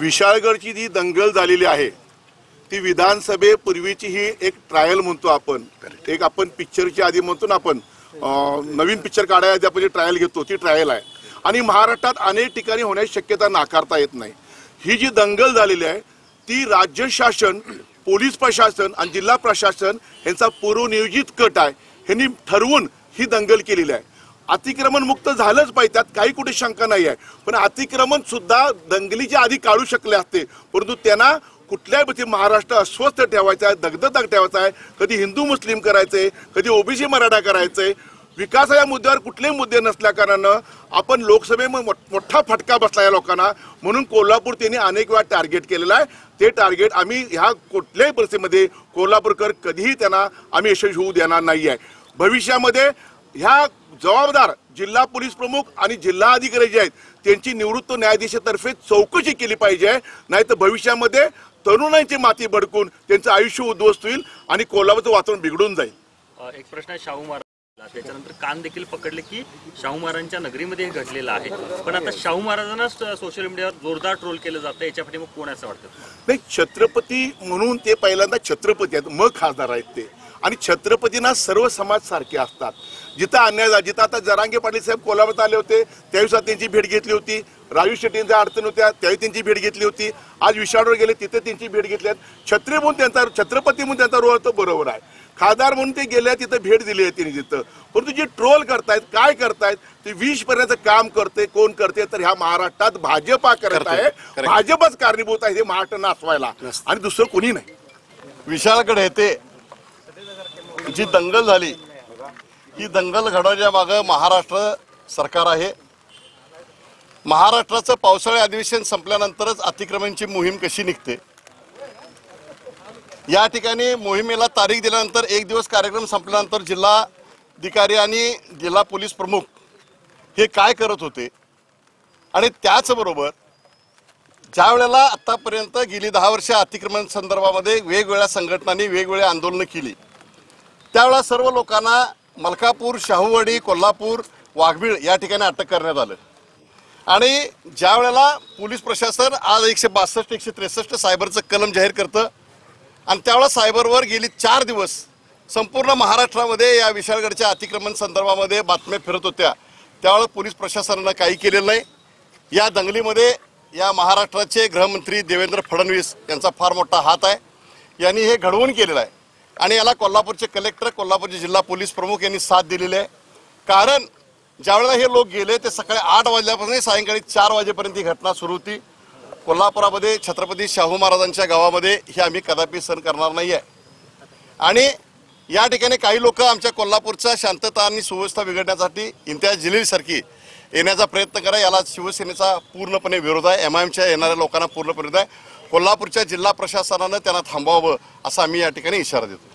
विशाळगडची जी दंगल झालेली आहे ती विधानसभेपूर्वीची ही एक ट्रायल म्हणतो आपण, एक आपण पिक्चरच्या आधी म्हणतो ना आपण नवीन पिक्चर काढायला आधी आपण जी ट्रायल घेतो ती ट्रायल आहे आणि महाराष्ट्रात अनेक ठिकाणी होण्याची शक्यता नाकारता येत नाही। ही जी दंगल झालेली आहे ती राज्य शासन, पोलीस प्रशासन आणि जिल्हा प्रशासन यांचा पूर्वनियोजित कट आहे। ह्यांनी ठरवून ही दंगल केलेली आहे। अतिक्रमण मुक्त झालंच पाहिजे, त्यात काही कुठे शंका नाही आहे, पण अतिक्रमण सुद्धा दंगलीच्या आधी काढू शकले असते, परंतु त्यांना कुठल्याही गोष्टी महाराष्ट्र अस्वस्थ ठेवायचा आहे, दगदग ठेवायचा आहे, कधी हिंदू मुस्लिम करायचे, कधी ओबीसी मराठा करायचे। विकासाच्या मुद्द्यावर कुठलेही मुद्दे नसल्या कारणानं आपण लोकसभेमध्ये मोठा फटका बसला या लोकांना, म्हणून कोल्हापूर त्यांनी अनेक वेळा टार्गेट केलेलं आहे। ते टार्गेट आम्ही ह्या कुठल्याही परिस्थितीमध्ये कोल्हापूरकर कधीही त्यांना आम्ही यशस्वी होऊ देणार नाही आहे। भविष्यामध्ये ह्या जबाबदार जिल्हा पोलीस प्रमुख आणि जिल्हा अधिकारी जे आहेत त्यांची निवृत्त न्यायाधीशातर्फे चौकशी केली पाहिजे, नाहीतर भविष्यामध्ये तरुणांची माती भडकून त्यांचं आयुष्य उद्ध्वस्त होईल आणि कोल्हापूरचं वातावरण बिघडून जाईल। एक प्रश्न आहे शाहू महाराज, त्याच्यानंतर कान देखील पकडले की शाहू महाराजांच्या नगरीमध्ये हे घडलेलं आहे, पण आता शाहू महाराजांना सोशल मीडियावर जोरदार ट्रोल केलं जातं, याच्यासाठी मग कोण असं वाटतं? नाही, छत्रपती म्हणून ते पहिल्यांदा छत्रपती आहेत, मग खासदार आहेत ते, आणि छत्रपतींना सर्व समाज सारखे असतात। जिथं अन्याय झाला, जिथं आता जरांगे पाटील साहेब कोल्हापूरात आले होते त्यावेळेस त्यांची भेट घेतली होती, राजू शेट्टींच्या अडचण होत्या त्यावेळी त्यांची भेट घेतली होती, आज विशाळवर गेले तिथे त्यांची भेट घेतली आहे। छत्रपती म्हणून त्यांचा रोल तो बरोबर आहे, खासदार म्हणून ते गेले तिथं भेट दिली आहे त्यांनी तिथं, परंतु जे ट्रोल करतायत काय करतायत ते विष पर्यंत काम करते, कोण करते तर ह्या महाराष्ट्रात भाजपा करत आहे, भाजपच कारणीभूत आहे हे महाराष्ट्र नासवायला आणि दुसरं कोणी नाही। विशाळगड येथे जी दंगल झाली ही दंगल घडवण्याच्या मागे महाराष्ट्र सरकार आहे। महाराष्ट्राचं पावसाळी अधिवेशन संपल्यानंतरच अतिक्रमणाची मोहीम कशी निघते, या ठिकाणी मोहिमेला तारीख दिल्यानंतर एक दिवस कार्यक्रम संपल्यानंतर जिल्हाधिकारी आणि जिल्हा पोलीस प्रमुख हे काय करत होते, आणि त्याचबरोबर ज्या वेळेला आतापर्यंत गेली 10 वर्ष अतिक्रमण संदर्भामध्ये वेगवेगळ्या संघटनांनी वेगवेगळी आंदोलनं केली, त्यावेळेला सर्व लोकांना मलकापूर, शाहूवाडी, कोल्हापूर, वाघबीळ या ठिकाणी अटक करण्यात आलं, आणि ज्या वेळेला पोलीस प्रशासन आज 162 163 सायबरचं कलम जाहीर करतं, आणि त्यावेळेला सायबरवर गेली 4 दिवस संपूर्ण महाराष्ट्रामध्ये या विशाळगडच्या अतिक्रमण संदर्भामध्ये बातम्या फिरत होत्या, त्यावेळेला पोलीस प्रशासनानं काही केलेलं नाही। या दंगलीमध्ये या महाराष्ट्राचे गृहमंत्री देवेंद्र फडणवीस यांचा फार मोठा हात आहे, यांनी हे घडवून केलेलं आहे, आणि याला कोल्हापूरचे कलेक्टर, कोल्हापूरचे जिल्हा पोलीस प्रमुख यांनी साथ दिलेली आहे। कारण ज्यावेळेला हे लोक गेले ते सकाळी 8 वाजल्यापासून सायंकाळी 4 वाजेपर्यंत ही घटना सुरू होती। कोल्हापुरामध्ये छत्रपती शाहू महाराजांच्या गावामध्ये हे आम्ही कदापि सहन करणार नाही आहे, आणि या ठिकाणी काही लोक आमच्या कोल्हापूरचा शांतता आणि सुव्यवस्था बिघडण्यासाठी इम्तियाज जलीलसारखी येण्याचा प्रयत्न करा, याला शिवसेनेचा पूर्णपणे विरोध आहे, MIMच्या येणाऱ्या लोकांना पूर्ण विरोध आहे। कोल्हापूरच्या जिल्हा प्रशासनानं त्यांना थांबवावं असा आम्ही या ठिकाणी इशारा देतो।